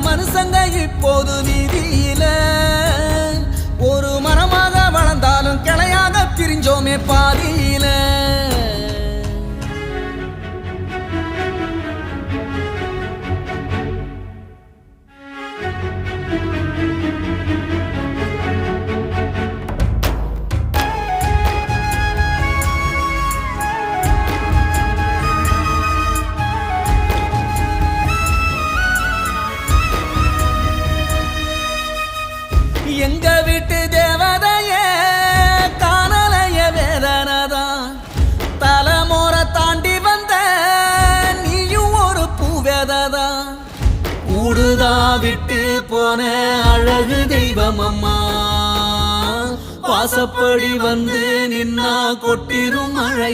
மனுஷங்க இப்போது வீதியில ஒரு மரமாக வளர்ந்தாலும் கிளையாக பிரிஞ்சோமே பாதியில. எங்க வீட்டு தேவதைய காணலைய வேதனதான் தலைமுறை தாண்டி வந்த நீயும் ஒரு பூவேததான். கூடுதா விட்டு போன அழகு தெய்வம் அம்மா வாசப்படி வந்து நின்னா கொட்டிரும் மழை.